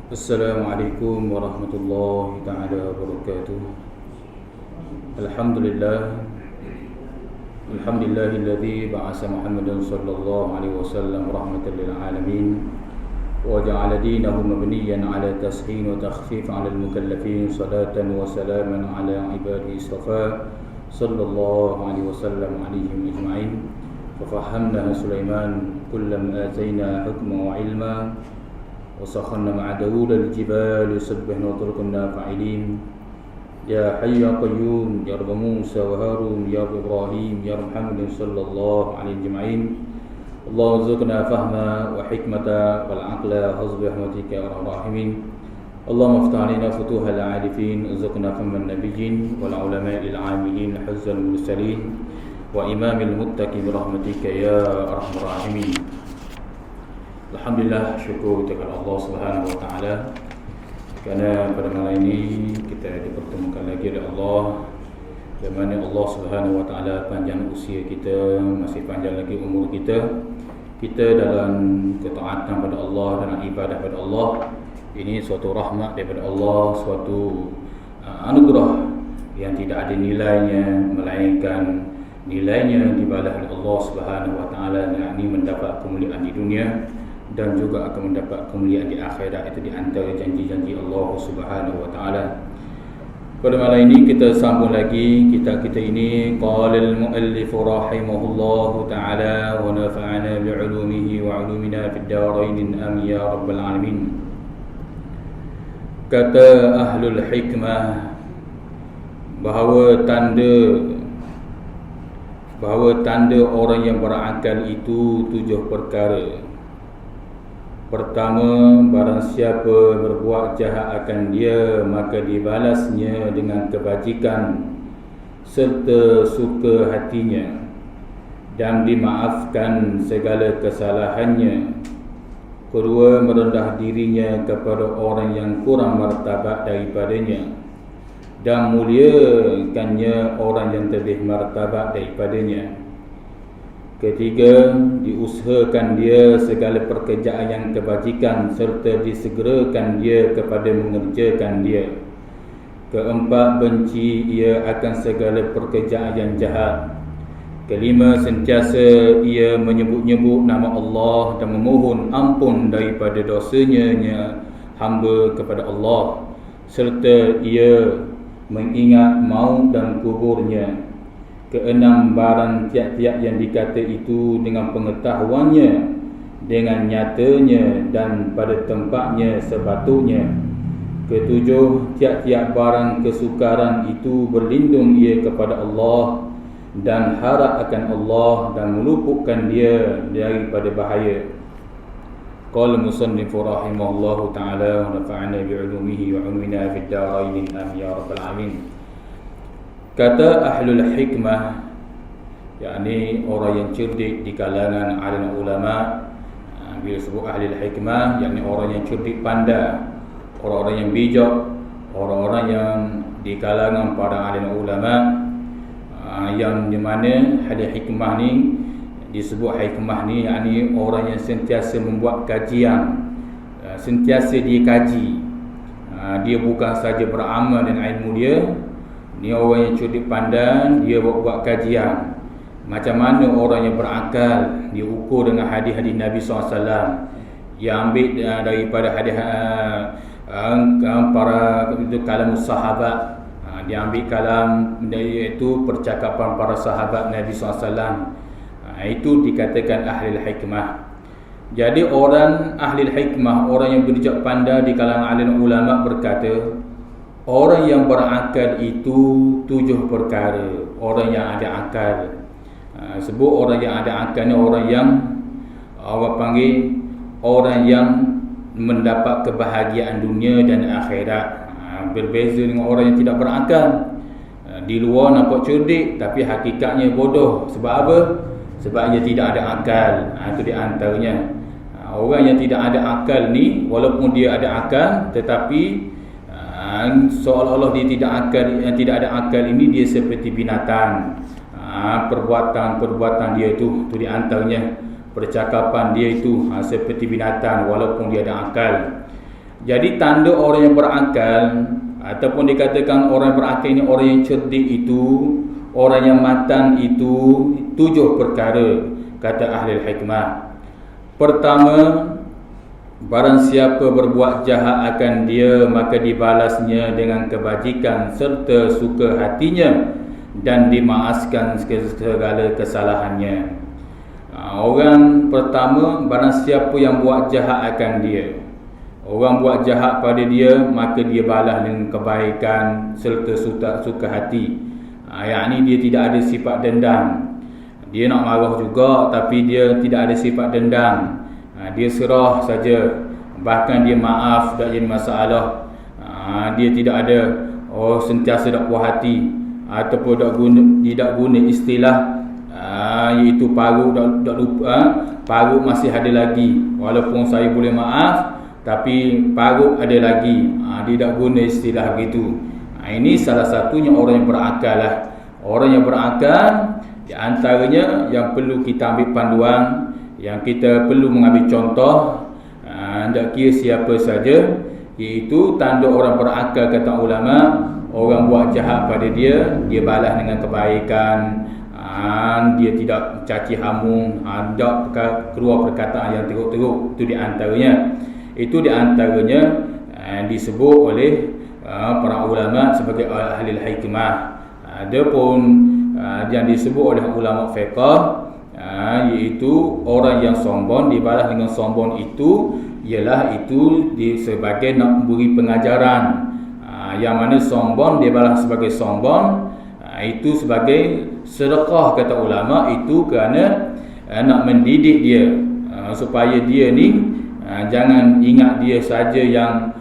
Assalamualaikum warahmatullahi taala wabarakatuh. Alhamdulillah. Alhamdulillahilladzi ba'atsa Muhammadan sallallahu alaihi wasallam rahmatan lil alamin wa ja'ala dinahu mabniyan 'ala tashin wa takhfif 'ala al mukallafin salatan wa salaman 'ala ibadihi istafa sallallahu alaihi wasallam alaihim ajma'in. Fa Sulaiman kullam atayna hukma wa 'ilma وسخرنا مع داود الجبال يسبحن وتركنا فاعلين يا حي يا قيوم يا رب موسى وهارون يا رب إبراهيم يا رب محمد صلى الله عليه أجمعين اللهم ارزقنا فهما وحكمة والعقل حسب رحمتك يا أرحم الراحمين اللهم افتح علينا فتوح العارفين ارزقنا فهم النبيين والعلماء العاملين حفظ المرسلين وإمام المتقين برحمتك يا أرحم الراحمين. Alhamdulillah, syukur kepada Allah Subhanahu Wa Taala kerana pada malam ini kita dipertemukan lagi oleh Allah, di mana Allah Subhanahu Wa Taala panjang usia kita, masih panjang lagi umur kita dalam ketaatan pada Allah dan ibadah pada Allah. Ini suatu rahmat daripada Allah, suatu anugerah yang tidak ada nilainya melainkan nilainya dibalas oleh Allah Subhanahu Wa Taala, yakni mendapat kemuliaan di dunia dan juga akan mendapat kemuliaan di akhirat. Itu di antara janji-janji Allah Subhanahu Wa Taala. Pada malam ini kita sambung lagi kitab kita ini, qala al-muallif rahimahullahu taala wa nafa'ana bi'ulumihi wa 'ulumina fid darain amin ya rabbal alamin. Kata ahlul hikmah bahawa tanda orang yang berakal itu 7 perkara. Pertama, barang siapa berbuat jahat akan dia, maka dibalasnya dengan kebajikan serta suka hatinya dan dimaafkan segala kesalahannya. Kedua, merendah dirinya kepada orang yang kurang martabat daripadanya dan muliakannya orang yang lebih martabat daripadanya. Ketiga, diusahakan dia segala pekerjaan yang kebajikan serta disegerakan dia kepada mengerjakan dia. Keempat, benci ia akan segala pekerjaan yang jahat. Kelima, sentiasa ia menyebut-nyebut nama Allah dan memohon ampun daripada dosanya hamba kepada Allah, serta ia mengingat maut dan kuburnya. Keenam, barang tiap-tiap yang dikata itu dengan pengetahuannya, dengan nyatanya dan pada tempatnya sepatutnya. Ketujuh, tiap-tiap barang kesukaran itu berlindung ia kepada Allah dan harap akan Allah dan meluputkan dia daripada bahaya. Qala musannif rahimahullahu ta'ala wa nafa'ana bi'ulumihi wa 'ulumina fid darain amin ya rabbal alamin. Kata ahlul hikmah, yakni orang yang cerdik di kalangan alim ulama. Bila sebut ahlul hikmah, yakni orang yang cerdik pandai, orang-orang yang bijak, orang-orang yang di kalangan para alim ulama, yang di mana ahlul hikmah ni disebut hikmah ni, yakni orang yang sentiasa membuat kajian, sentiasa dia kaji. Dia bukan saja beramal dengan ilmu dia. Ni orang yang cerdik pandai, dia buat kajian. Macam mana orang yang berakal, dia ukur dengan hadis-hadis Nabi SAW. Dia ambil daripada hadis para kalam sahabat. Dia ambil kalam, iaitu percakapan para sahabat Nabi SAW. Itu dikatakan ahli hikmah. Jadi orang ahli hikmah, orang yang bijak pandai di kalangan alim ulama berkata, orang yang berakal itu 7 perkara. Orang yang ada akal, sebut orang yang ada akal ni orang yang orang panggil orang yang mendapat kebahagiaan dunia dan akhirat. Berbeza dengan orang yang tidak berakal. Di luar nampak cerdik tapi hakikatnya bodoh. Sebab apa? Sebab dia tidak ada akal. Itu di antaranya. Orang yang tidak ada akal ni, walaupun dia ada akal tetapi seolah-olah dia tidak ada akal ini, dia seperti binatang. Perbuatan dia itu di antaranya percakapan dia itu seperti binatang walaupun dia ada akal. Jadi tanda orang yang berakal, ataupun dikatakan orang yang berakal ini orang yang cerdik itu, orang yang matang itu, 7 perkara kata ahli hikmah. Pertama, barang siapa berbuat jahat akan dia, maka dibalasnya dengan kebajikan serta suka hatinya dan dimaafkan segala kesalahannya. Orang pertama, barang siapa yang buat jahat akan dia, orang buat jahat pada dia, maka dia balas dengan kebaikan serta suka hati. Yakni dia tidak ada sifat dendam. Dia nak marah juga, tapi dia tidak ada sifat dendam. Dia serah saja. Bahkan dia maaf, tak jadi masalah. Dia tidak ada sentiasa tak puas hati, ataupun tidak guna istilah iaitu parut tak lupa, parut masih ada lagi. Walaupun saya boleh maaf, tapi parut ada lagi. Dia tak guna istilah begitu. Ini salah satunya orang yang berakal lah. Orang yang berakal, di antaranya yang perlu kita ambil panduan, yang kita perlu mengambil contoh, tak kira siapa saja, iaitu tanda orang berakal kata ulama. Orang buat jahat pada dia, dia balas dengan kebaikan. Dia tidak caci hamung, tak keluar perkataan yang teruk-teruk. Itu di antaranya. Itu di antaranya disebut oleh para ulama sebagai ahli hikmah. Adapun yang disebut oleh ulama fiqh, iaitu orang yang sombong dibalas dengan sombong itu ialah itu sebagai nak beri pengajaran. Yang mana sombong dibalas sebagai sombong, itu sebagai sedekah kata ulama, itu kerana nak mendidik dia supaya dia ni jangan ingat dia saja yang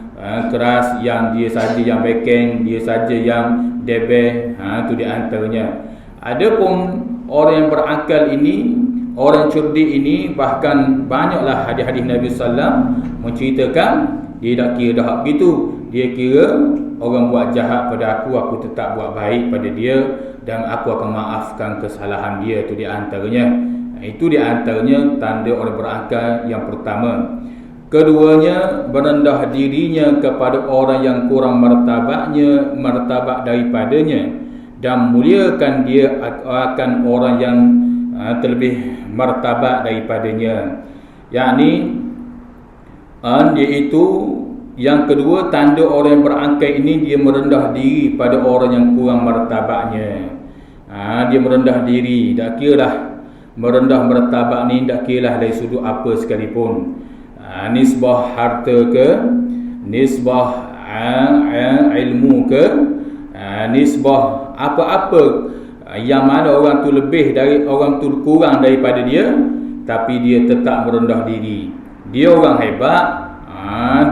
keras, yang dia saja yang beken, dia saja yang debeh. Itu di antaranya. Adapun orang yang berakal ini, orang cerdik ini, bahkan banyaklah hadis-hadis Nabi sallam menceritakan dia tak kira dah begitu. Dia kira orang buat jahat pada aku tetap buat baik pada dia dan aku akan maafkan kesalahan dia. Itu di antaranya. Itu di antaranya tanda orang berakal yang pertama. Keduanya, merendah dirinya kepada orang yang kurang martabat daripadanya, dan muliakan dia akan orang yang terlebih martabat daripadanya. Yakni iaitu yang kedua, tanda orang yang berakal ini, dia merendah diri pada orang yang kurang martabatnya. Dia merendah diri, tak kiralah merendah martabat ni, tak kiralah dari sudut apa sekalipun. Nisbah harta ke, nisbah ilmu ke, nisbah apa-apa yang mana orang tu lebih dari, orang tu kurang daripada dia, tapi dia tetap merendah diri. Dia orang hebat,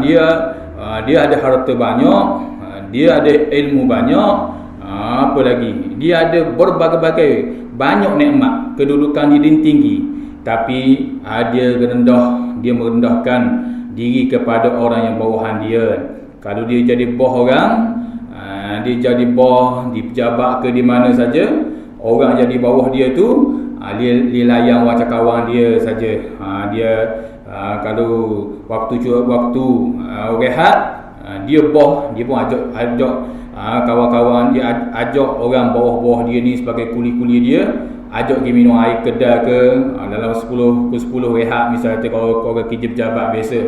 dia ada harta banyak, dia ada ilmu banyak, apa lagi, dia ada berbagai-bagai banyak nikmat, kedudukan dia tinggi, tapi dia merendahkan diri kepada orang yang bawahan dia. Kalau dia jadi bos orang, dia jadi bos di pejabat ke di mana saja, orang jadi bawah dia tu dia layan macam kawan dia saja. Dia kalau waktu rehat, dia bos, dia pun ajak kawan-kawan dia, ajak orang bawah-bawah dia ni sebagai kuli-kuli dia, ajak pergi minum air kedai ke, dalam 10 rehat misalnya, kalau orang kerja pejabat biasa.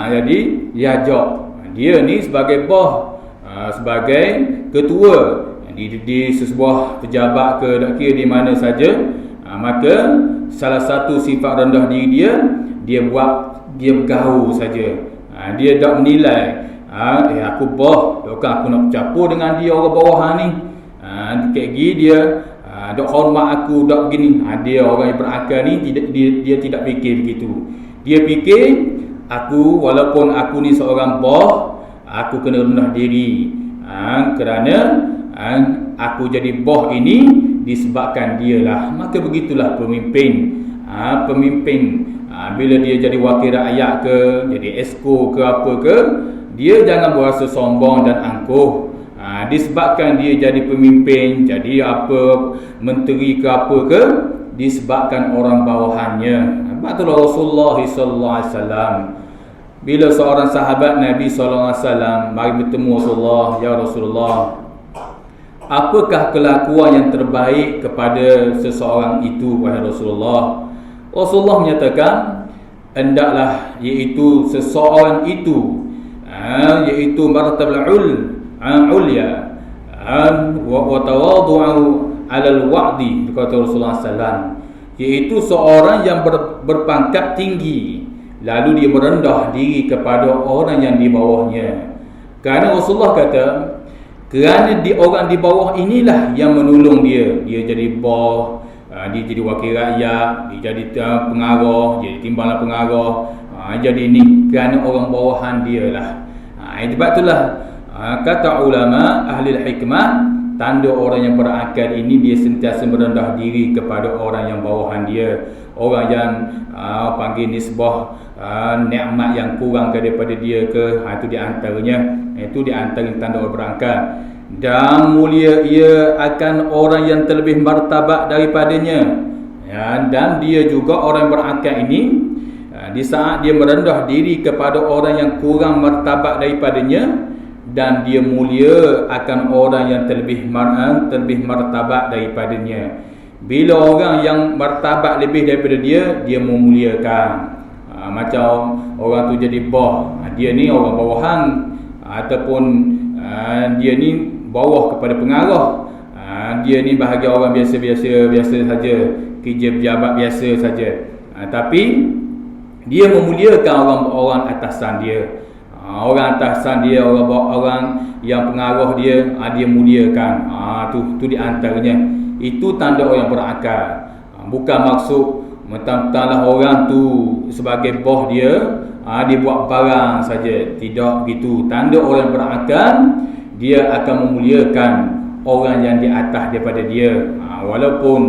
Jadi dia ajak, dia ni sebagai bos, sebagai ketua di sebuah pejabat ke, tak kira di mana saja, maka salah satu sifat rendah diri dia bergaul saja. Dia tak menilai, aku bos, takkan aku nak bercampur dengan dia orang bawahan ni. Kayak gini dia dok hormat aku, dok begini. Dia orang yang berakal ni dia tidak fikir begitu. Dia fikir, aku walaupun aku ni seorang bos, aku kena rendah diri. Kerana aku jadi bos ini disebabkan dialah. Maka begitulah pemimpin. Pemimpin bila dia jadi wakil rakyat ke, jadi esko ke apa ke, dia jangan berasa sombong dan angkuh. Disebabkan dia jadi pemimpin, jadi apa, menteri ke apa ke, disebabkan orang bawahannya. Sebab itulah Rasulullah sallallahu alaihi wasallam bila seorang sahabat Nabi SAW mari bertemu Rasulullah, ya Rasulullah, apakah kelakuan yang terbaik kepada seseorang itu, wahai Rasulullah? Rasulullah menyatakan, hendaklah iaitu seseorang itu iaitu martabul ulya wa tawadhu'u 'alal wa'di, kata Rasulullah SAW, iaitu seorang yang berpangkat tinggi lalu dia merendah diri kepada orang yang di bawahnya. Kerana Rasulullah kata, kerana orang di bawah inilah yang menolong dia jadi bos, dia jadi wakil rakyat, dia jadi pengarah, jadi timbalan pengarah, jadi ni kerana orang bawahan dia lah. Sebab itulah kata ulama ahli hikmah, tanda orang yang berakal ini dia sentiasa merendah diri kepada orang yang bawahan dia, orang yang panggil nisbah nikmat yang kurang daripada dia ke, itu di antaranya, itu di antara tanda orang berakal. Dan mulia ia akan orang yang terlebih martabat daripadanya, dan dia juga orang yang berakal ini di saat dia merendah diri kepada orang yang kurang martabat daripadanya, dan dia mulia akan orang yang terlebih martabat daripadanya. Bila orang yang martabat lebih daripada dia memuliakan. Macam orang tu jadi bos, dia ni orang bawahan, ataupun dia ni bawah kepada pengarah, dia ni bahagian orang biasa saja, kerja pejabat biasa saja, tapi dia memuliakan orang-orang atasan dia. Orang atasan dia, orang yang pengaruh dia, dia muliakan. Tu di antaranya. Itu tanda orang berakal. Bukan maksud mentang-mentanglah orang tu sebagai bos dia, dia buat barang saja. Tidak begitu. Tanda orang berakal, dia akan memuliakan orang yang di atas daripada dia. Walaupun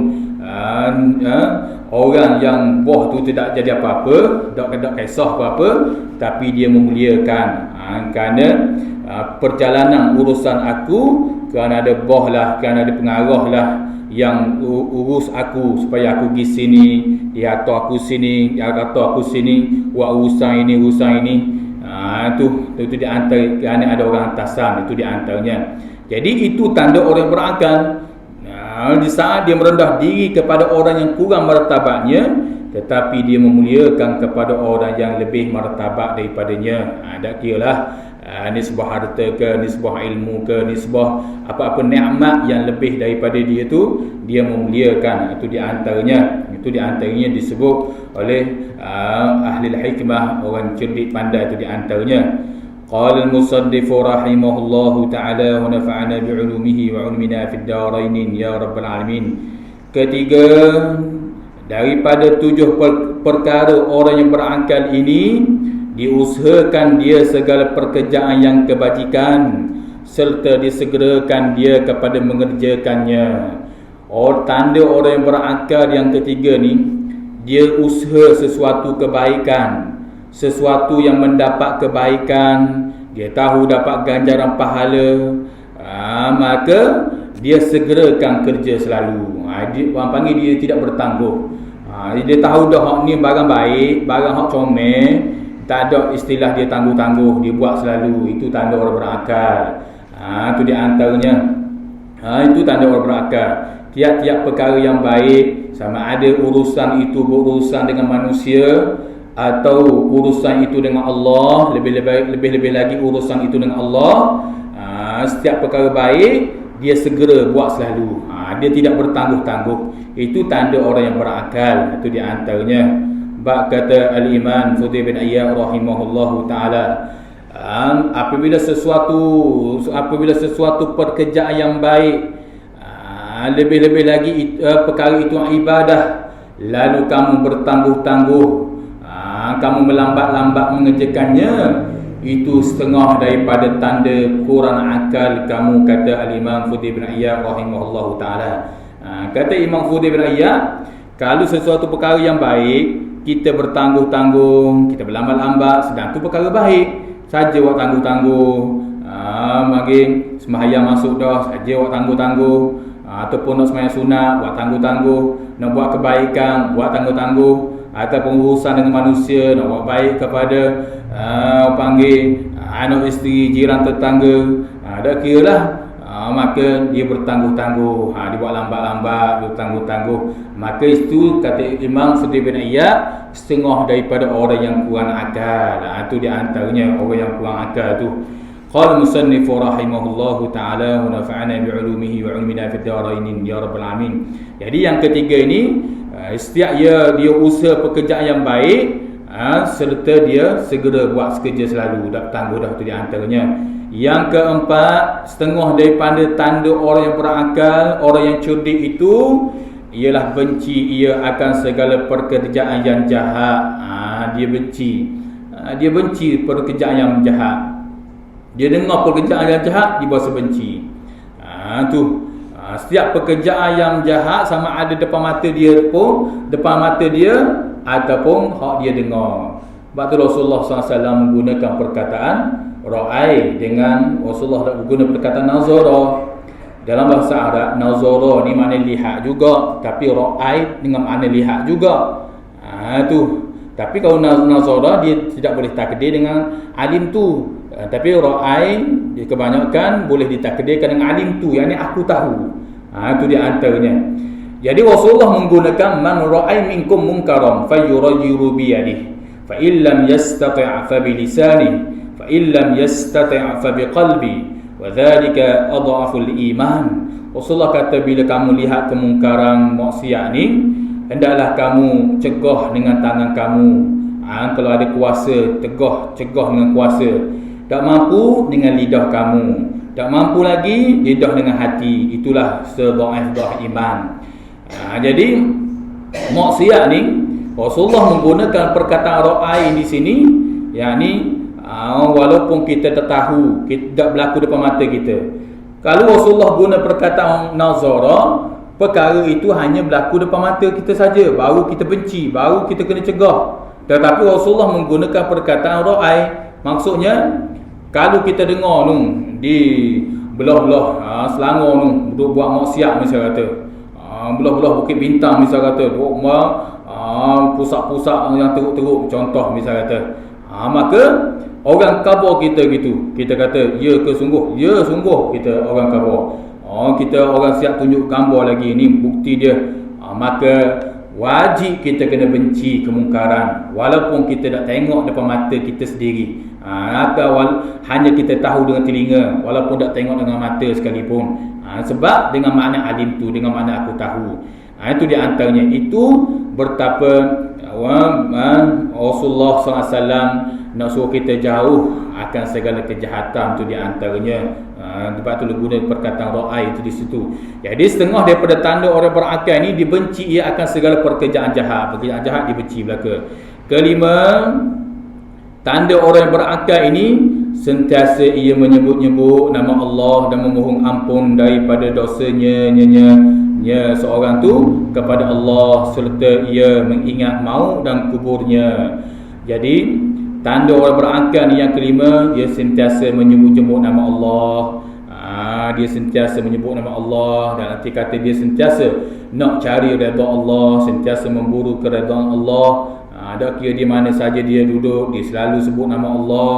orang yang bos tu tidak jadi apa-apa, tak kisah apa-apa, tapi dia memuliakan. Kerana perjalanan urusan aku, kerana ada bos lah, kerana ada pengarah lah yang urus aku supaya aku pergi sini, dia atur aku sini, buat urusan ini. Itu di antara, kerana ada orang atasan, itu di antaranya. Jadi itu tanda orang berakal. Di saat dia merendah diri kepada orang yang kurang martabatnya, tetapi dia memuliakan kepada orang yang lebih martabat daripadanya. Tak kiralah nisbah harta ke, nisbah ilmu ke, nisbah apa-apa nikmat yang lebih daripada dia tu, dia memuliakan. Itu di antaranya disebut oleh ahli hikmah, orang cerdik pandai, itu di antaranya. Qala al-musannif rahimahullahu ta'ala wa nafa'ana bi'ulumihi wa 'ulumina fid darain ya rabbal alamin. Ketiga, daripada 7 perkara orang yang berakal ini, diusahakan dia segala pekerjaan yang kebajikan serta disegerakan dia kepada mengerjakannya. Tanda orang yang berakal yang ketiga ni, dia usaha sesuatu kebaikan, sesuatu yang mendapat kebaikan, dia tahu dapat ganjaran pahala, maka dia segerakan kerja selalu. Orang panggil dia tidak bertangguh. Dia tahu dah hak ni barang baik, barang hak comel, tak ada istilah dia tangguh-tangguh, dia buat selalu. Itu tanda orang berakal. Itu di antaranya. Itu tanda orang berakal. Tiap-tiap perkara yang baik, sama ada urusan itu berurusan dengan manusia atau urusan itu dengan Allah, lebih-lebih lagi urusan itu dengan Allah, setiap perkara baik dia segera buat selalu. Dia tidak bertangguh-tangguh. Itu tanda orang yang berakal. Itu di antaranya. Bab kata al-Imam Fudail bin Iyad rahimahullahu taala, apabila sesuatu pekerjaan yang baik, lebih-lebih lagi perkara itu ibadah, lalu kamu bertangguh-tangguh, kamu melambat-lambat mengerjakannya, itu setengah daripada tanda kurang akal kamu, kata al-Imam Fudail bin Iyad rahimahullahu taala. Kata Imam Fudail bin Iyad, kalau sesuatu perkara yang baik kita bertangguh-tangguh, kita berlambat-lambat, sedang tu perkara baik saja buat tangguh-tangguh, mungkin sembahyang masuk dah saja buat tangguh-tangguh, ataupun nak sembahyang sunat buat tangguh-tangguh, nak buat kebaikan buat tangguh-tangguh, ataupun urusan dengan manusia, nak buat baik kepada panggil anak isteri, jiran, tetangga, dah kira lah. Maka dia bertangguh-tangguh, dia buat lambat-lambat, bertangguh-tangguh. Maka itu kata Imam Fudail bin Iyad, setengah daripada orang yang kurang akal. Itu di antaranya orang yang kurang akal tu. Qala musannif rahimahullahu taala wa nafa'ana bi 'ulumihi wa 'ilmina fid dharain ya rabbal alamin. Jadi yang ketiga ini, setiap dia usaha pekerjaan yang baik, serta dia segera buat sekerja selalu, tak tangguh dah, tu di antaranya. Yang keempat, setengah daripada tanda orang yang berakal, orang yang cerdik itu ialah benci ia akan segala pekerjaan yang jahat. Dia benci pekerjaan yang jahat. Dia dengar pekerjaan yang jahat, dia berasa benci. Setiap pekerjaan yang jahat, sama ada depan mata dia ataupun hak dia dengar. Sebab tu Rasulullah SAW menggunakan perkataan ra'ai dengan Rasulullah tak guna perkataan nazara. Dalam bahasa Arab, nazara ni makna lihat juga, tapi ra'ai dengan makna lihat juga. Tapi kalau nazara dia tidak boleh takdir dengan alim tu. Tapi ra'ai dia kebanyakan boleh ditakdirkan dengan alim tu, yakni aku tahu. Itu di antaranya. Jadi Rasulullah menggunakan man ra'ai minkum munkaran fayughayyiru bi yadihi fa illam yastati' fa bi lisanihi fa illam yastati' fa bi qalbi wa dhalika adhaful iman. Rasulullah kata, bila kamu lihat kemungkaran maksiat ni, hendaklah kamu cegah dengan tangan kamu. Kalau ada kuasa, cegah dengan kuasa. Tak mampu, dengan lidah kamu. Tak mampu lagi, lidah dengan hati. Itulah sedhaif iman. Jadi maksiat ni Rasulullah menggunakan perkataan ra'ai di sini, yakni walaupun kita tak tahu, kita tak berlaku depan mata kita. Kalau Rasulullah guna perkataan nazara, perkara itu hanya berlaku depan mata kita saja, baru kita benci, baru kita kena cegah. Tetapi Rasulullah menggunakan perkataan ra'ai, maksudnya kalau kita dengar di belah-belah Selangor duk buat maksiat, misal kata belah-belah Bukit Bintang, misal kata duk pusat-pusat yang teruk-teruk, contoh misal kata, maka orang khabar kita gitu, kita kata ya ke sungguh, ya sungguh, kita orang khabar. Kita orang siap tunjuk gambar lagi, ni bukti dia. Maka wajib kita kena benci kemungkaran, walaupun kita tak tengok depan mata kita sendiri, atau hanya kita tahu dengan telinga, walaupun tak tengok dengan mata sekalipun. Sebab dengan makna alim tu, dengan makna aku tahu. Itu di antaranya. Itu betapa Rasulullah SAW nak suruh kita jauh akan segala kejahatan, tu di antaranya. Sebab tu guna perkataan ra'ai itu di situ. Jadi setengah daripada tanda orang berakal ni, dibenci ia akan segala pekerjaan jahat. Pekerjaan jahat dibenci belaka. Kelima, tanda orang yang berakal ini sentiasa ia menyebut-nyebut nama Allah dan memohon ampun daripada dosanya seorang tu kepada Allah, serta ia mengingat maut dan kuburnya. Jadi tanda orang berakal ni yang kelima, dia sentiasa menyebut-nyebut nama Allah. Dia sentiasa menyebut nama Allah, dan arti kata dia sentiasa nak cari redha Allah, sentiasa memburu keredaan Allah. Tak kira di mana saja dia duduk, dia selalu sebut nama Allah.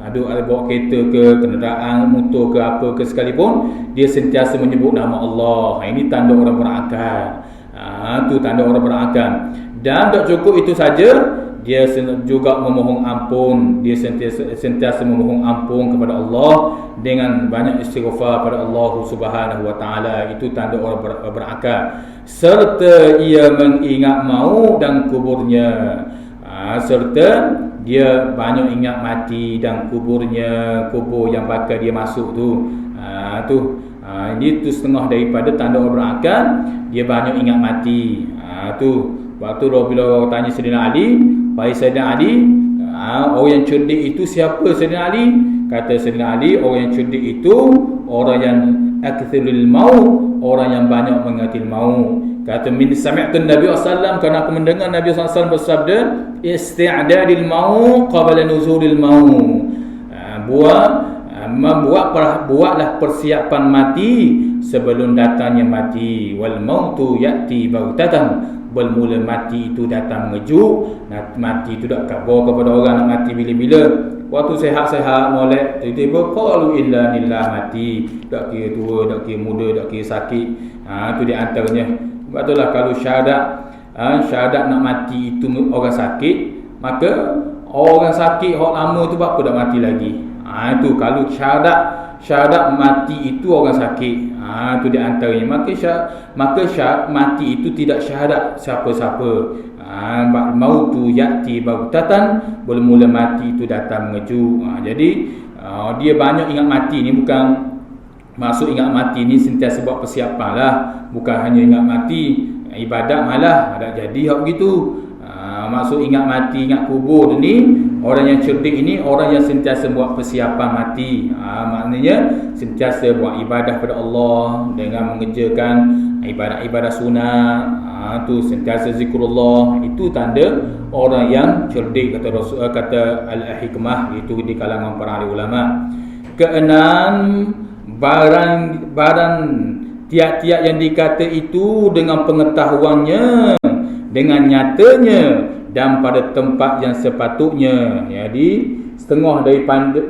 Ada bawa kereta ke, kenderaan, motor ke, apa ke sekalipun, dia sentiasa menyebut nama Allah. Ini tanda orang berakal. Itu tanda orang berakal. Dan tak cukup itu saja, dia juga memohon ampun. Dia sentiasa memohon ampun kepada Allah dengan banyak istighfar pada Allah Subhanahu wa taala. Itu tanda orang berakal. Serta ia mengingat maut dan kuburnya. Serta dia banyak ingat mati dan kuburnya, kubur yang bakal dia masuk tu. Ini tu setengah daripada tanda orang berakal, dia banyak ingat mati. Waktu bila orang tanya Sayyidina Ali, wahai Sayyidina Ali, orang yang cerdik itu siapa Sayyidina Ali? Kata Sayyidina Ali, orang yang cerdik itu orang yang akthirul maut, orang yang banyak mengatil maut. Kata min sami'tu Nabi sallallahu, kerana aku mendengar Nabi sallallahu bersabda, isti'dadil maut qabla nuzulil maut. Buatlah persiapan mati sebelum datangnya mati. Wal mautu ya'ti bautatan. bermula mati itu datang mengejut. Mati itu tak khabar kepada orang nak mati bila-bila. Waktu sehat-sehat molek, tiba-tiba qalu illa lillah mati. Tak kira tua, tak kira muda, tak kira sakit. Itu di antaranya. Sebab itulah kalau syahadat nak mati itu orang sakit, maka orang sakit hak lama tu apa dah mati lagi. Itu kalau syahadat mati itu orang sakit. Itu di antaranya. Maka mati itu tidak syahadat siapa-siapa. Mautu ya'ti baghtatan, bermula mati itu datang mengejut. Jadi dia banyak ingat mati ni, bukan maksud ingat mati ni sentiasa buat persiapan lah, bukan hanya ingat mati ibadat malah ada jadi hak begitu. Maksud ingat mati, ingat kubur ni, orang yang cerdik ini orang yang sentiasa buat persiapan mati. Maknanya sentiasa buat ibadah pada Allah dengan mengerjakan ibadat-ibadat sunat. Tu sentiasa zikrullah. Itu tanda orang yang cerdik, kata Rasul, kata Al-Hikmah, itu di kalangan para ahli ulama. Keenam, barang tiap-tiap yang dikata itu dengan pengetahuannya, dengan nyatanya dan pada tempat yang sepatutnya. Jadi setengah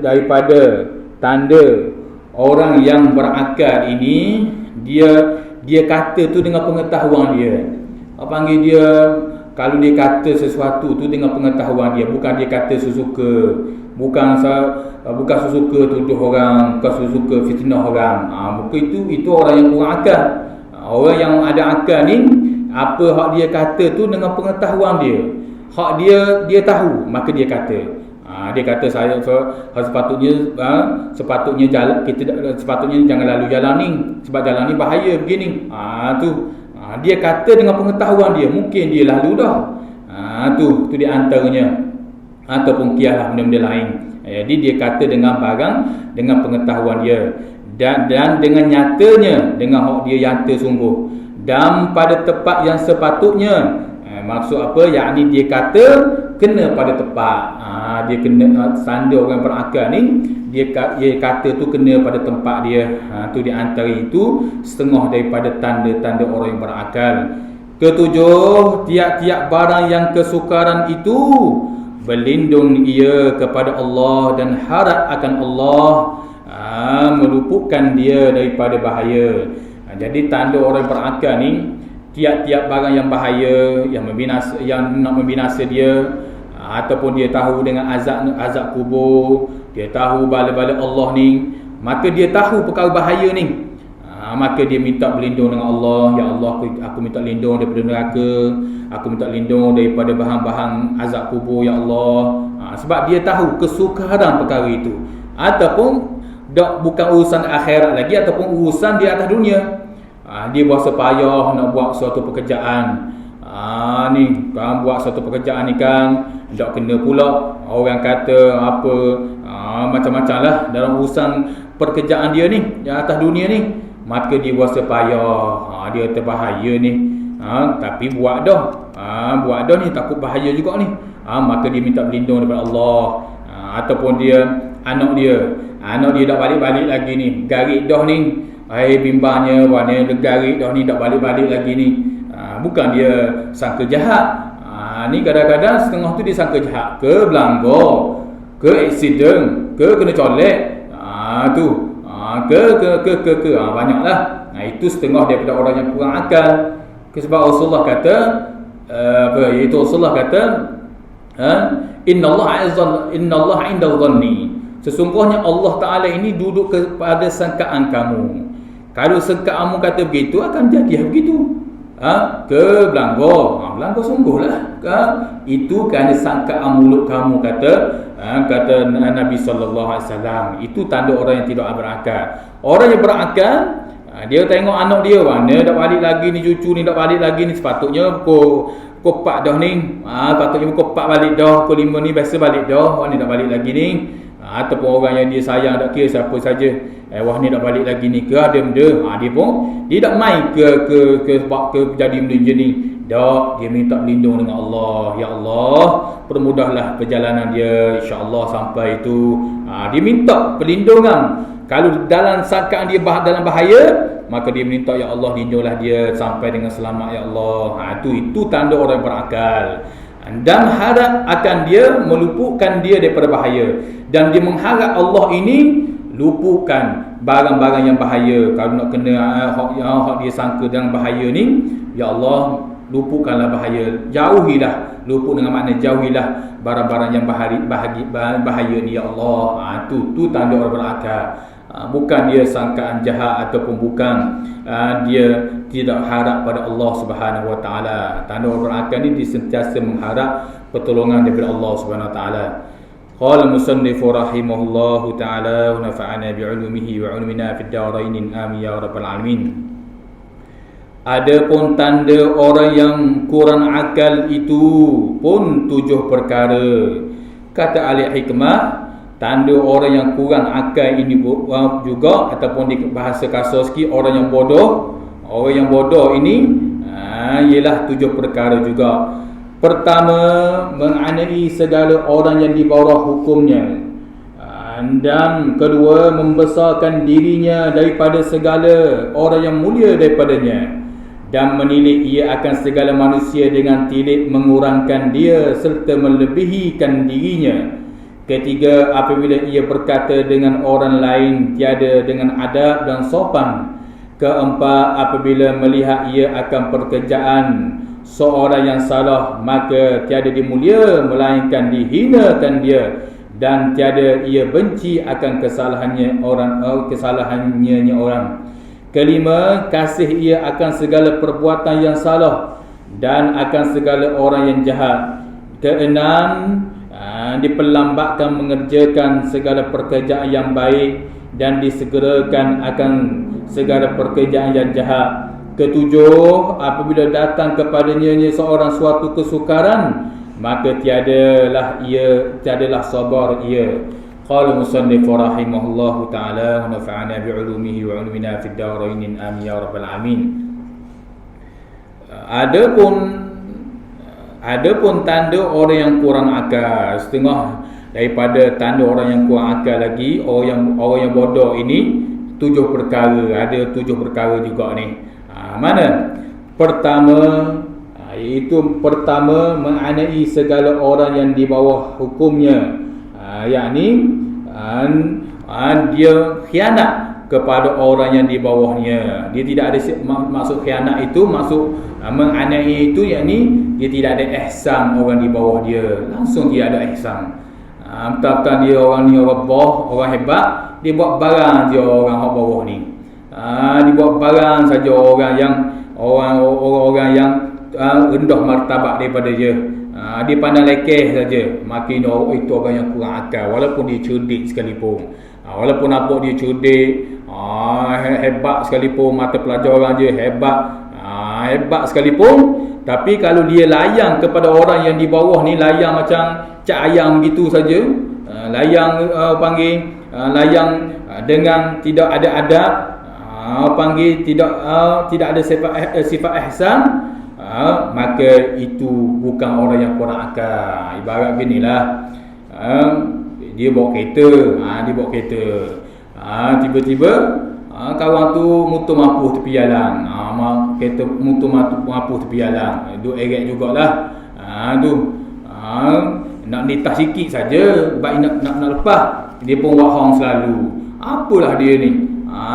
daripada tanda orang yang berakal ini, dia kata tu dengan pengetahuan dia. Apa panggil dia, kalau dia kata sesuatu tu dengan pengetahuan dia, bukan dia kata sesuka, bukan sesuka tuduh orang, bukan sesuka fitnah orang. Itu orang yang kurang akal. Orang yang ada akal ni, apa hak dia kata tu dengan pengetahuan dia. Hak dia tahu, maka dia kata. Dia kata sepatutnya jalan kita, sepatutnya jangan lalu jalan ni sebab jalan ni bahaya begini. Dia kata dengan pengetahuan dia, mungkin dia lalu dah. Tu di antaranya. Ataupun kialah benda-benda lain. Jadi dia kata dengan dengan pengetahuan dia, dan dengan nyatanya, dengan hak dia nyata sungguh, dan pada tempat yang sepatutnya. Maksud apa? Yakni dia kata kena pada tempat. Dia kena tanda orang berakal ni, dia kata tu kena pada tempat dia. Tu di antara itu setengah daripada tanda-tanda orang yang berakal. Ketujuh, tiap-tiap barang yang kesukaran itu berlindung ia kepada Allah dan harap akan Allah meluputkan dia daripada bahaya. Jadi tanda orang berakal ni, tiap-tiap barang yang bahaya, yang nak membinasa dia, ataupun dia tahu dengan azab kubur, dia tahu bala-bala Allah ni, maka dia tahu perkara bahaya ni, maka dia minta berlindung dengan Allah. Ya Allah, aku minta lindung daripada neraka, aku minta lindung daripada bahan-bahan azab kubur, ya Allah. Sebab dia tahu kesukaran perkara itu, ataupun bukan urusan akhirat lagi, ataupun urusan di atas dunia. Dia berasa payah nak buat suatu pekerjaan. Ni kan buat suatu pekerjaan ni kan, tak kena pula orang kata apa, macam-macam lah dalam urusan pekerjaan dia ni di atas dunia ni. Maka dia berasa payah, dia terbahaya ni, tapi buat dah ni, takut bahaya juga ni. Maka dia minta berlindung daripada Allah. Ataupun dia anak dia dah balik-balik lagi ni, garik dah ni, bimbangnya warna garik dah ni, dah balik-balik lagi ni. Bukan dia sangka jahat. Ni kadang-kadang setengah tu dia sangka jahat, ke belanggar, ke aksiden, ke kena colek, ke banyaklah. Itu setengah daripada orang yang kurang akal. Sebab Rasulullah kata Rasulullah kata innallaha 'inda dhanni, sesungguhnya Allah Ta'ala ini duduk kepada sangkaan kamu. Kalau sangkaanmu kata begitu, akan jadi begitu. Ke belanggar sungguhlah. Itu kerana sangkaan mulut kamu, kata Nabi SAW. Itu tanda orang yang tidak berakal. Orang yang berakal, dia tengok anak dia, mana dah balik lagi ni, cucu ni dah balik lagi ni, sepatutnya pukul 4 dah ni, patutnya pukul 4 balik dah, pukul 5 ni biasa balik dah, wah ni dah balik lagi ni. Ataupun orang yang dia sayang, tak kira siapa saja, wah ni dah balik lagi ni, ke ada benda, dia tak main ke jadi benda macam ni. Tak, dia minta berlindung dengan Allah. Ya Allah, permudahlah perjalanan dia, insya-Allah sampai itu. Dia minta perlindungan. Kalau dalam sangkaan dia dalam bahaya, maka dia minta, ya Allah lindunglah dia sampai dengan selamat ya Allah. Itu tanda orang berakal. Dan harap akan dia meluputkan dia daripada bahaya, dan dia mengharap Allah ini luputkan barang-barang yang bahaya. Kalau nak kena hak dia sangka dengan bahaya ni, ya Allah luputkanlah bahaya, jauhilah, luput dengan makna jauhilah barang-barang yang bahaya ni ya Allah. Tu tanda orang berakal. Bukan dia sangkaan jahat ataupun bukan dia tidak harap pada Allah Subhanahu Wa Taala. Tanda orang berakal ni dia sentiasa mengharap pertolongan daripada Allah Subhanahu Wa Taala. Qala musannif rahimahullahu taala wa nafa'ana bi'ulumihi wa 'ulumina fid darain amin ya rabbal alamin. Adapun tanda orang yang kurang akal itu pun 7 perkara. Kata ahli hikmah, tanda orang yang kurang akal ini juga, ataupun di bahasa kasar sikit, orang yang bodoh. Orang yang bodoh ini ialah 7 perkara juga. Pertama, menganiaya segala orang yang di bawah hukumnya. Dan kedua, membesarkan dirinya daripada segala orang yang mulia daripadanya, dan menilik ia akan segala manusia dengan tilik mengurangkan dia serta melebihikan dirinya. Ketiga, apabila ia berkata dengan orang lain tiada dengan adab dan sopan. Keempat, apabila melihat ia akan pekerjaan seorang yang salah, maka tiada dimulia melainkan dihinakan dia, dan tiada ia benci akan kesalahannya orang. Kelima, kasih ia akan segala perbuatan yang salah dan akan segala orang yang jahat. Keenam, diperlambatkan mengerjakan segala pekerjaan yang baik dan disegerakan akan segala pekerjaan yang jahat. Ketujuh, apabila datang kepadanya seorang suatu kesukaran, maka tiadalah sabar ia. Qala musannif rahimahullahu ta'ala wa nafa'ana bi'ulumihi wa 'ulumina fid darain amin ya rabbal alamin. Adapun tanda orang yang kurang akal, setengah daripada tanda orang yang kurang akal lagi, orang yang bodoh ini 7 perkara. Ada 7 perkara juga ni. Mana? Pertama, iaitu menganiaya segala orang yang di bawah hukumnya. Yakni dia khianat kepada orang yang di bawahnya. Dia tidak ada maksud khianat itu, maksud menganiaya itu yakni dia tidak ada ihsan orang di bawah dia. Langsung dia ada ihsan. Entahkan dia orang ni orang bawah, orang hebat, dia buat barang je orang hak bawah ni. Dia buat barang saja orang yang rendah martabat daripada dia. Dia pandang lekeh saja. Makin itu orang yang kurang akal, walaupun dia cerdik sekalipun. Walaupun nampak dia cerdik, hebat sekalipun, mata pelajaran dia hebat sekalipun, tapi kalau dia layang kepada orang yang di bawah ni, layang macam cak ayam gitu saja, layang dengan tidak ada adab, tidak ada sifat ihsan, maka itu bukan orang yang kurang akal. Ibarat ginilah, dia bawa kereta, tiba-tiba kawan tu mutu mapuh tepi jalan, kereta mutu mapuh tepi jalan, duk eret jugalah. Nak nitah sikit saja, baik nak lepas, dia pun buat hong selalu. Apalah dia ni?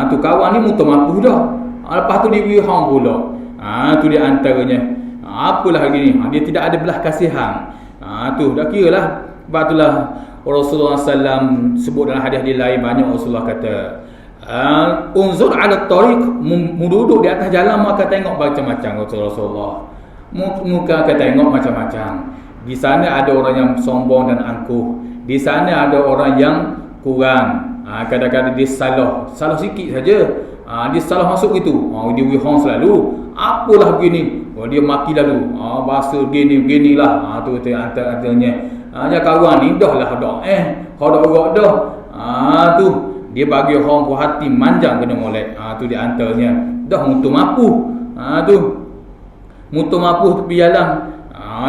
Tu kawan ni mutu mapuh dah. Lepas tu dia beri hong pula. Tu dia antaranya. Apalah gini? Dia tidak ada belah kasihan. Tu dah kira lah. Sebab itulah Rasulullah SAW sebut dalam hadis lain, banyak Rasulullah kata, unzur ala tariq, duduk di atas jalan maka tengok macam-macam. Rasulullah muka akan tengok macam-macam. Di sana ada orang yang sombong dan angkuh, di sana ada orang yang kurang, kadang-kadang dia salah sikit saja, dia salah masuk gitu, dia wihong selalu, apalah begini, dia maki lalu, bahasa gini-ginilah, tu antaranya. Ya kawan ni dah lah tu dia bagi orang puas hati manjang kena molek. Tu di antaranya. Dah mutu mapuh. Tu mutu mapuh tepi jalan.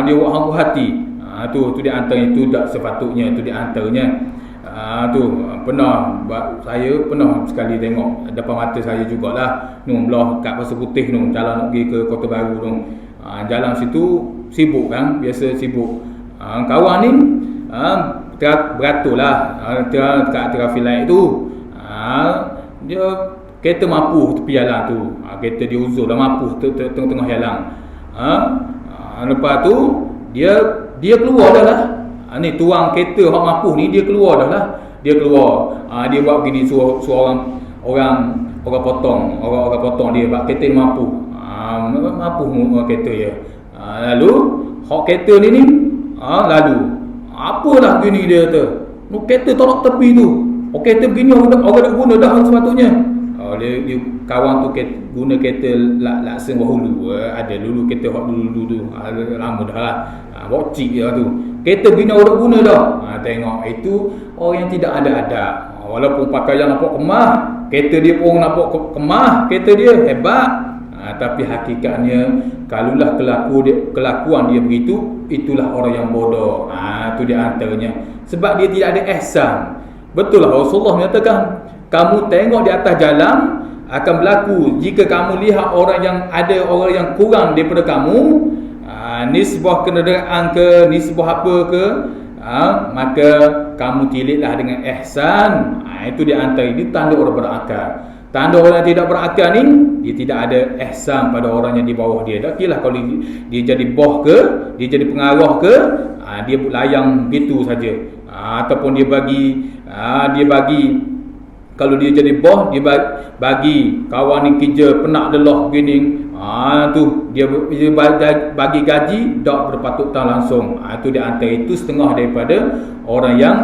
Dia buat orang puas hati. Tu di antaranya, tu tak sepatutnya, tu di antaranya. Saya pernah sekali tengok depan mata saya jugalah, belah kat Pasir Putih jalan nak pergi ke Kota Baru jalan situ sibuk kan, biasa sibuk. Kawan ni beratur lah dekat traffic light tu. Dia kereta mapuh tepi jalan tu. Kereta dia uzur dah mapuh tengah-tengah jalan. Lepas tu dia keluar dah lah. Ni tuang kereta hak mapuh ni dia keluar dah lah. Dia buat begini, suruh orang potong dia sebab kereta ni mapuh. Mapuh kereta dia. Lalu hak kereta ni lalu apalah gini dia kata. Kereta tolak tepi tu. Kereta begini orang nak guna dah sepatutnya. Dia kawan tu guna kereta laksan Wahulu. Ada dulu kereta hak dulu tu. Lama dah lah. Bocik dia tu. Kereta begini orang nak guna dah. Tengok itu orang yang tidak ada adab. Walaupun pakaian nampak kemah, kereta dia pun nampak kemah, kereta dia hebat. Tapi hakikatnya kalaulah kelakuan dia begitu, itulah orang yang bodoh. Itu di antaranya. Sebab dia tidak ada ihsan. Betul lah Rasulullah menyatakan, kamu tengok di atas jalan akan berlaku jika kamu lihat orang yang kurang daripada kamu, nisbah kenderaan ke, nisbah apa ke, maka kamu tilitlah dengan ihsan. Itu di antara ini tanda orang berakal. Tanda orang yang tidak berakal ni, dia tidak ada ihsan pada orang yang di bawah dia. Tak kira kalau dia jadi bos ke, dia jadi pengarah ke, dia layang gitu saja. Ataupun dia bagi kalau dia jadi bos, dia bagi kawan ni kerja penak lelah begini, tu dia bagi gaji tak berpatutan langsung. Itu di antara itu setengah daripada orang yang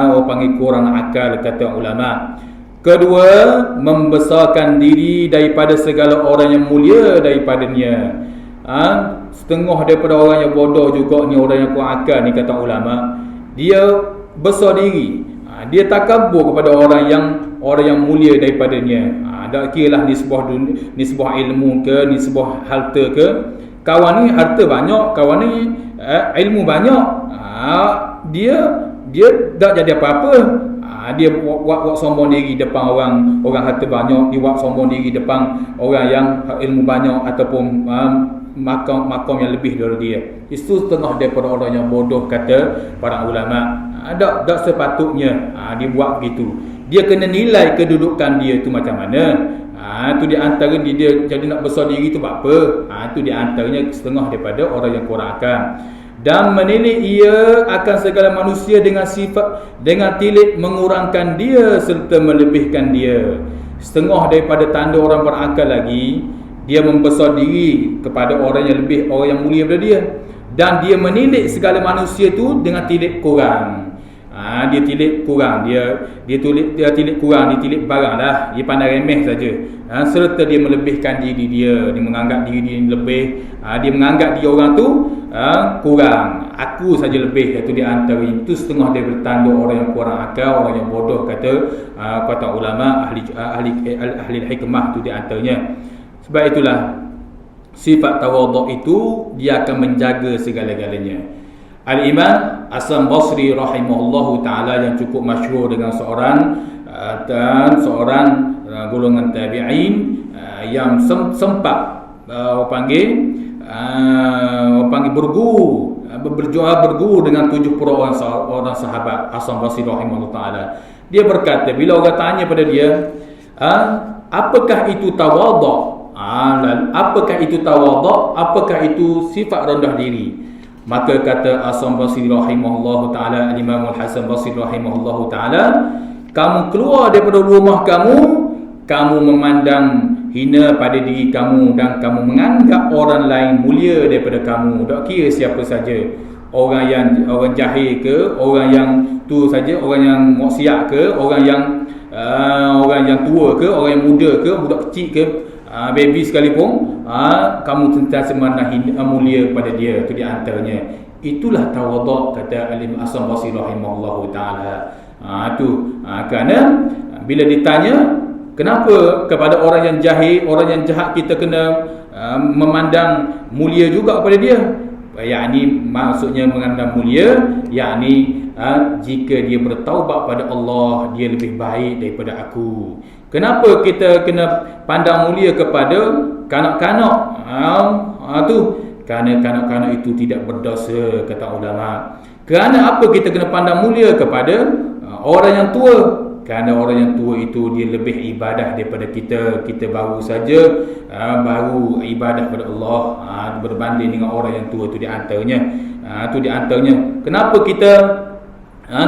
orang panggil kurang akal, kata ulama. Kedua, membesarkan diri daripada segala orang yang mulia daripadanya. Setengah daripada orang yang bodoh juga ni, orang yang kurang akal ni, kata ulama. Dia besar diri, dia takabur kepada orang yang mulia daripadanya. Tak kira lah nisbah ilmu ke, nisbah harta ke. Kawan ni harta banyak, kawan ni ilmu banyak. Dia tak jadi apa-apa. Dia buat sombong diri depan orang harta banyak, dia buat sombong diri depan orang yang ilmu banyak ataupun makam yang lebih dari dia. Itu setengah daripada orang yang bodoh, kata para ulama. Tak sepatutnya dia buat begitu. Dia kena nilai kedudukan dia tu macam mana. Itu di antara dia jadi nak besar diri tu apa. Itu di antaranya setengah daripada orang yang kurang akal. Dan menilai ia akan segala manusia dengan sifat, dengan tilik mengurangkan dia serta melebihkan dia. Setengah daripada tanda orang berakal lagi, dia membesar diri kepada orang yang lebih, orang yang mulia daripada dia. Dan dia menilik segala manusia tu dengan tilik kurang. Dia tilik kurang, dia tilik kurang, dia tilik barang lah, dia pandai remeh saja. Serta dia melebihkan diri dia menganggap diri dia lebih, dia menganggap dia orang tu kurang, aku saja lebih. Itu di antara itu setengah dia bertanda orang yang kurang akal, orang yang bodoh, kata ulama ahli hikmah. Tu di antaranya. Sebab itulah sifat tawaduk itu dia akan menjaga segala-galanya. Al-Imam Hasan Basri rahimahullahu ta'ala yang cukup masyhur dengan seorang golongan tabi'in yang sempat berguru dengan 70 orang sahabat Hasan Basri rahimahullahu ta'ala. Dia berkata, bila orang tanya pada dia, apakah itu tawaduk? Apakah itu tawaduk? Apakah itu sifat rendah diri? Maka kata Hasan Basri rahimahullahu ta'ala, Al-Imam Hasan Basri rahimahullahu ta'ala, kamu keluar daripada rumah kamu memandang hina pada diri kamu dan kamu menganggap orang lain mulia daripada kamu. Tak kira siapa saja, orang jahil ke, orang yang tu saja, orang yang maksiat ke, orang yang tua ke, orang yang muda ke, budak kecil ke, baby sekalipun, kamu sentiasa memandang mulia kepada dia. Itu di antaranya. Itulah tawaduk, kata Al-Imam Hasan Basri rahimahullahu ta'ala. Kerana bila ditanya kenapa kepada orang yang jahil, orang yang jahat kita kena memandang mulia juga kepada dia, yakni maksudnya mengandang mulia, yakni jika dia bertaubat pada Allah, dia lebih baik daripada aku. Kenapa kita kena pandang mulia kepada kanak-kanak? Tu kerana kanak-kanak itu tidak berdosa, kata ulama. Kerana apa kita kena pandang mulia kepada orang yang tua? Kerana orang yang tua itu dia lebih ibadah daripada kita. Kita baru saja baru ibadah kepada Allah berbanding dengan orang yang tua. Itu di antaranya. Itu di antaranya. Kenapa kita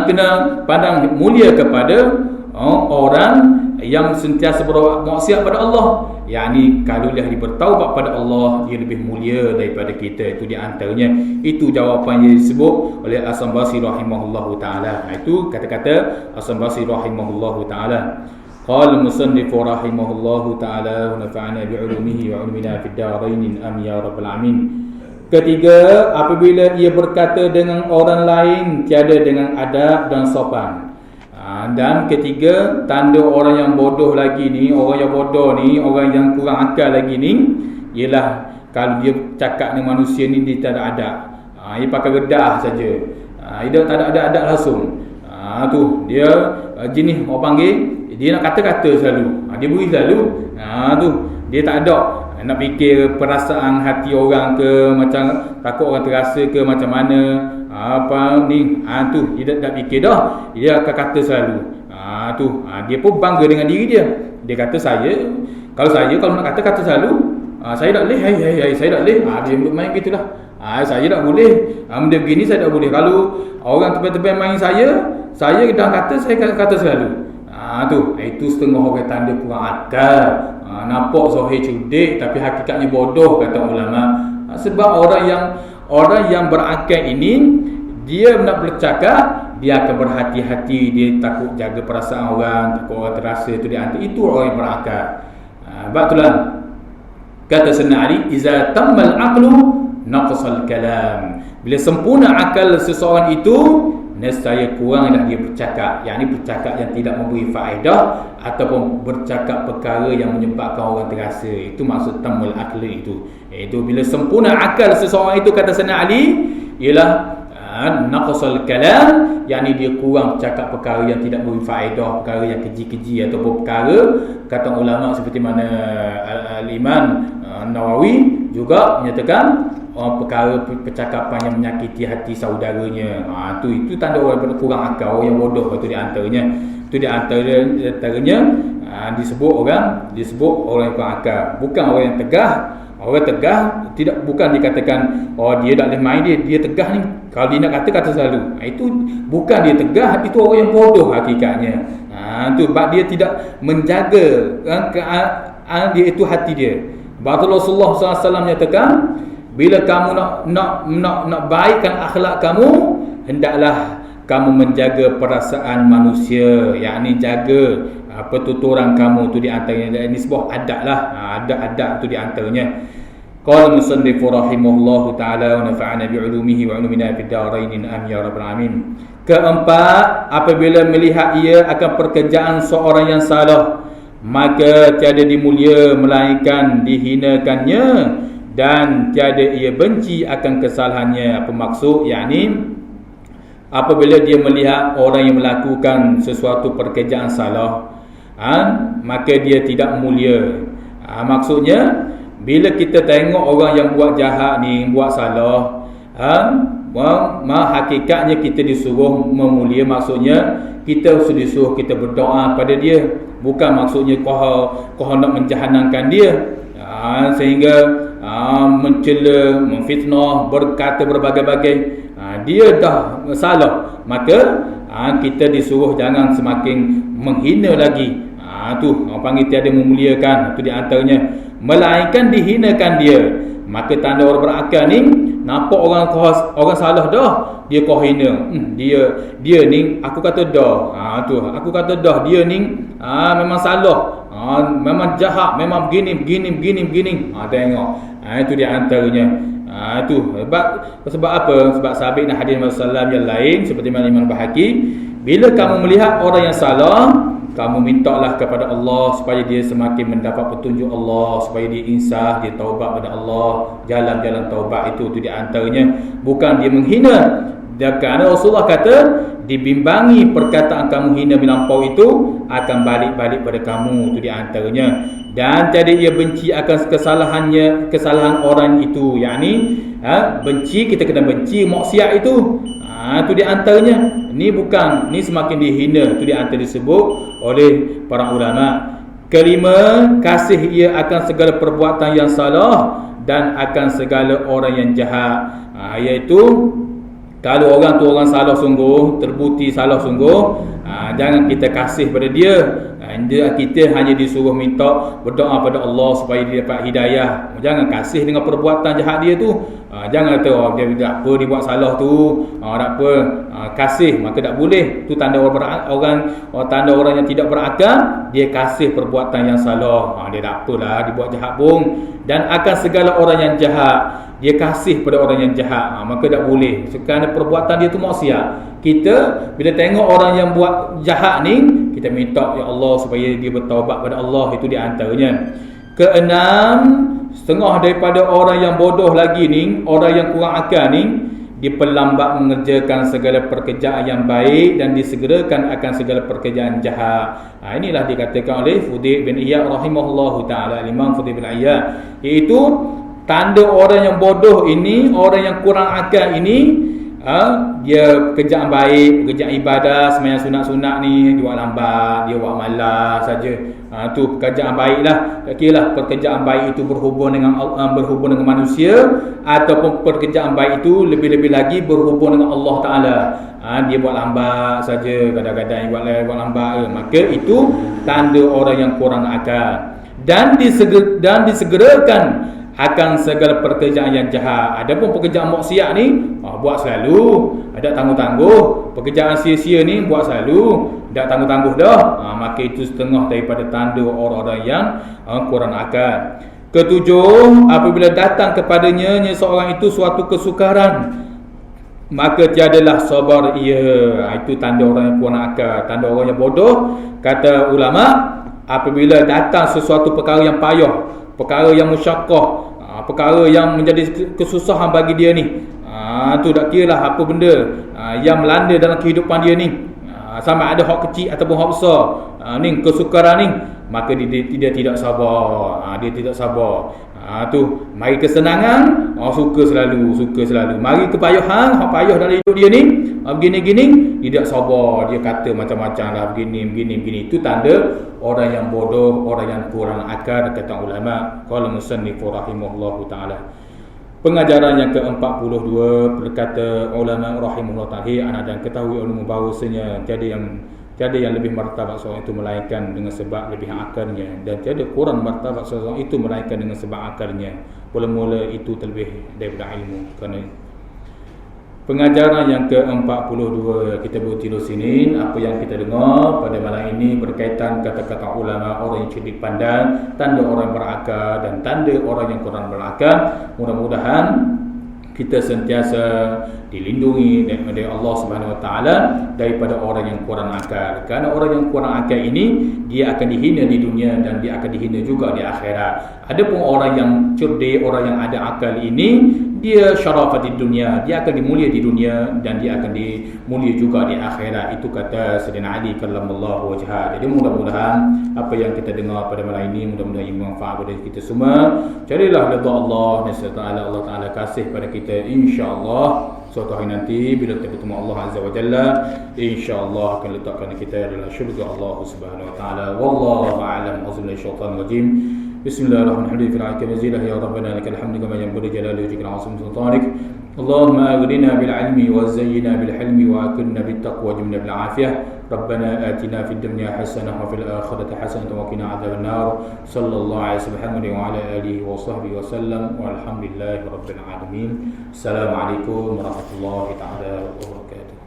kena pandang mulia kepada orang yang sentiasa berbuat maksiat pada Allah? Yakni kalau dia bertaubat pada Allah, dia lebih mulia daripada kita. Itu di antaranya. Itu jawapan yang disebut oleh Hasan Basri rahimahullahu taala. Itu kata-kata Hasan Basri rahimahullahu taala. Qala musannif rahimahullahu taala wa nafa'ana bi'ulumihi wa 'ulumina fid darain amin ya rabbal alamin. Ketiga, apabila ia berkata dengan orang lain tiada dengan adab dan sopan. Dan ketiga, tanda orang yang bodoh lagi ni, orang yang bodoh ni, orang yang kurang akal lagi ni, ialah kalau dia cakap dengan manusia ni dia tak ada adab. Dia pakai redah saja. Dia tak ada adab langsung. Tu dia jenis orang panggil, dia nak kata-kata selalu. Dia beri selalu. Tu dia tak ada nak fikir perasaan hati orang ke, macam takut orang terasa ke macam mana. Apa ni? Tu dia tak fikir dah. Dia akan kata selalu. Dia pun bangga dengan diri dia. Dia kata kalau nak kata selalu, saya tak boleh. Saya tak boleh. Dia main gitulah. Saya tak boleh. Benda begini saya tak boleh. Kalau orang tepi-tepi main saya dah kata saya kata selalu. Itu setengah orang tanda kurang akal. Nampak zahir cerdik tapi hakikatnya bodoh, kata ulama. Sebab orang yang berakal ini, dia nak bercakap, dia akan berhati-hati, dia takut jaga perasaan orang, takut orang terasa. Itu orang yang berakal. Sebab itulah kata Sayyidina Ali, iza tammal aqlu naqsal kalam. Bila sempurna akal seseorang itu, nescaya kuranglah dia bercakap. Yang ini bercakap yang tidak memberi faedah ataupun bercakap perkara yang menyebabkan orang terasa. Itu maksud tamul akli itu. Itu bila sempurna akal seseorang itu, kata Sayyidina Ali, ialah naqsal kalam, yakni dia kurang bercakap perkara yang tidak memberi faedah, perkara yang keji-keji ataupun perkara, kata ulama seperti mana Al-Imam Nawawi juga menyatakan perkara percakapan yang menyakiti hati saudaranya. Itu tanda orang kurang akal, orang yang bodoh. Itu di antaranya. Itu di antaranya disebut orang yang kurang akal, bukan orang yang tegah. Orang tegah bukan dikatakan dia tak boleh main, dia tegah ni. Kalau dia nak kata selalu. Itu bukan dia tegah, itu orang yang bodoh hakikatnya. Itu sebab dia tidak menjaga dia itu hati dia. Rasulullah SAW menyatakan, bila kamu nak baikkan akhlak kamu, hendaklah kamu menjaga perasaan manusia, yakni jaga pertuturan kamu. Tu di antaranya. Ini sebuah adab lah. Adab tu di antaranya. Qala musannif rahimahullahu taala wa nafa'ana bi'ulumihi wa 'ulumina fid darain amin ya rabbal alamin. Keempat, apabila melihat ia akan pekerjaan seorang yang salah, maka tiada dimulia melainkan dihinakannya, dan tiada ia benci akan kesalahannya. Apa maksud? Yakni apabila dia melihat orang yang melakukan sesuatu pekerjaan salah, maka dia tidak mulia. Maksudnya bila kita tengok orang yang buat jahat ni, buat salah, hakikatnya kita disuruh memulia. Maksudnya kita disuruh kita berdoa pada dia, bukan maksudnya kau nak menjahanamkan dia, sehingga mencela, memfitnah, berkata berbagai-bagai. Dia dah salah, maka kita disuruh jangan semakin menghina lagi. Tu orang panggil tiada memuliakan. Itu di antaranya, melainkan dihinakan dia. Maka tanda orang berakal ni, nampak orang salah dah, dia kau hina. Dia ni aku kata dah. Aku kata dah, dia ni memang salah. Memang jahat, memang begini. Tengok. Itu di antaranya. Sebab apa? Sebab sahabat dan hadis Rasulullah SAW yang lain seperti mana Imam Bahaki, bila kamu melihat orang yang salah, kamu mintalah kepada Allah supaya dia semakin mendapat petunjuk Allah, supaya dia insaf, dia taubat pada Allah. Jalan-jalan taubat itu di antaranya, bukan dia menghina. Dan kerana Rasulullah kata, dibimbangi perkataan kamu hina melampau itu akan balik-balik pada kamu, itu di antaranya. Dan jadi ia benci akan kesalahan orang itu, yakni benci, kita kena benci maksiat itu. Itu di antaranya. Ini bukan, ni semakin dihina, itu di antara disebut oleh para ulama. Kelima, kasih ia akan segala perbuatan yang salah dan akan segala orang yang jahat. Iaitu kalau orang tu orang salah sungguh, terbukti salah sungguh, jangan kita kasih pada dia. Kita hanya disuruh minta berdoa pada Allah supaya dia dapat hidayah. Jangan kasih dengan perbuatan jahat dia tu. Jangan kata dia tak apa, dia buat salah tu, tak apa, kasih, maka tak boleh. Tu tanda tanda orang yang tidak berakal, dia kasih perbuatan yang salah. Dia tak apalah, dia buat jahat pun. Dan akan segala orang yang jahat, dia kasih pada orang yang jahat, maka tak boleh. Kerana perbuatan dia tu maksiat. Kita bila tengok orang yang buat jahat ni, kita minta ya Allah supaya dia bertaubat pada Allah, itu di antaranya. Keenam, setengah daripada orang yang bodoh lagi ni, orang yang kurang akal ni, diperlambat mengerjakan segala pekerjaan yang baik dan disegerakan akan segala pekerjaan jahat. Inilah dikatakan oleh Fudail bin Iyad rahimahullahu taala, Imam Fudail bin Iyad, iaitu tanda orang yang bodoh ini, orang yang kurang akal ini, dia pekerjaan baik, pekerjaan ibadah, sembahyang sunat-sunat ni dia buat lambat, dia buat malas saja. Tu pekerjaan baiklah. Kiralah pekerjaan baik itu berhubung dengan manusia, ataupun pekerjaan baik itu lebih-lebih lagi berhubung dengan Allah Taala. Dia buat lambat saja, kadang-kadang dia buat lambat, maka itu tanda orang yang kurang akal. Dan disegerakan akan segala pekerjaan yang jahat. Adapun pekerjaan maksiat ni, buat selalu, ada tangguh-tangguh. Pekerjaan sia-sia ni buat selalu, tak tangguh-tangguh dah. Maka itu setengah daripada tanda orang-orang yang kurang akal. Ketujuh, apabila datang kepadanya seorang itu suatu kesukaran, maka tiadalah sabar ia. Itu tanda orang yang kurang akal, tanda orang yang bodoh. Kata ulama, apabila datang sesuatu perkara yang payah, perkara yang musyaqqah, perkara yang menjadi kesusahan bagi dia ni, tu tak kiralah apa benda yang melanda dalam kehidupan dia ni, sama ada hak kecil ataupun hak besar, ni kesukaran ni, maka dia tidak sabar. Dia tidak sabar. Tu mari kesenangan, suka selalu. Mari kepayahan, hak payah dalam hidup dia ni, begini-gini, dia tak sabar. Dia kata macam-macam lah, begini. Itu tanda orang yang bodoh, orang yang kurang akal, kata ulama. Qala musannif rahimahullahu taala. Pengajaran yang ke-42, berkata ulama rahimahullah taala, dan ketahui ulama bahawasanya tiada yang lebih martabat seorang itu melainkan dengan sebab lebih akalnya, dan tiada kurang martabat seorang itu melainkan dengan sebab akalnya. Mula-mula itu terlebih daripada ilmu. Kerana pengajaran yang ke-42 kita berhenti di sini. Apa yang kita dengar pada malam ini berkaitan kata-kata ulama, orang yang cerdik pandai, tanda orang berakal dan tanda orang yang kurang berakal. Mudah-mudahan kita sentiasa dilindungi oleh Allah Subhanahu Wa Taala daripada orang yang kurang akal. Kerana orang yang kurang akal ini, dia akan dihina di dunia dan dia akan dihina juga di akhirat. Adapun orang yang cerdik, orang yang ada akal ini, dia syarafat di dunia, dia akan dimulia di dunia dan dia akan dimulia juga di akhirat. Itu kata Sayyidina Ali karramallahu wajhah. Jadi mudah-mudahan apa yang kita dengar pada malam ini, mudah-mudahan ia bermanfaat kepada kita semua. Carilah redha Allah dan Allah Taala kasih pada kita, insya-Allah. Suatu hari nanti bila kita bertemu Allah Azza wa Jalla, insya-Allah akan letakkan kita dalam syurga Allah Subhanahu wa taala. Wallahu a'lam. Auzubillahi minasyaitanir rajim. Bismillahirrahmanirrahim. Ya Rabbana lakal hamdu kama yanbaghi li jalali wajhika wa 'azimi sultanik. Allahumma aghnina bil 'ilmi wa zayyina bil hilmi wa akinna bit taqwa wa jibna bil 'afiyah. Rabbana atina fid dunya hasanah wa fil akhirati hasanah wa qina adzaban nar. Sallallahu alaihi wasallam wa ala alihi wa sahbihi wa sallam. Walhamdulillahi rabbil alamin. Assalamualaikum warahmatullahi taala wabarakatuh.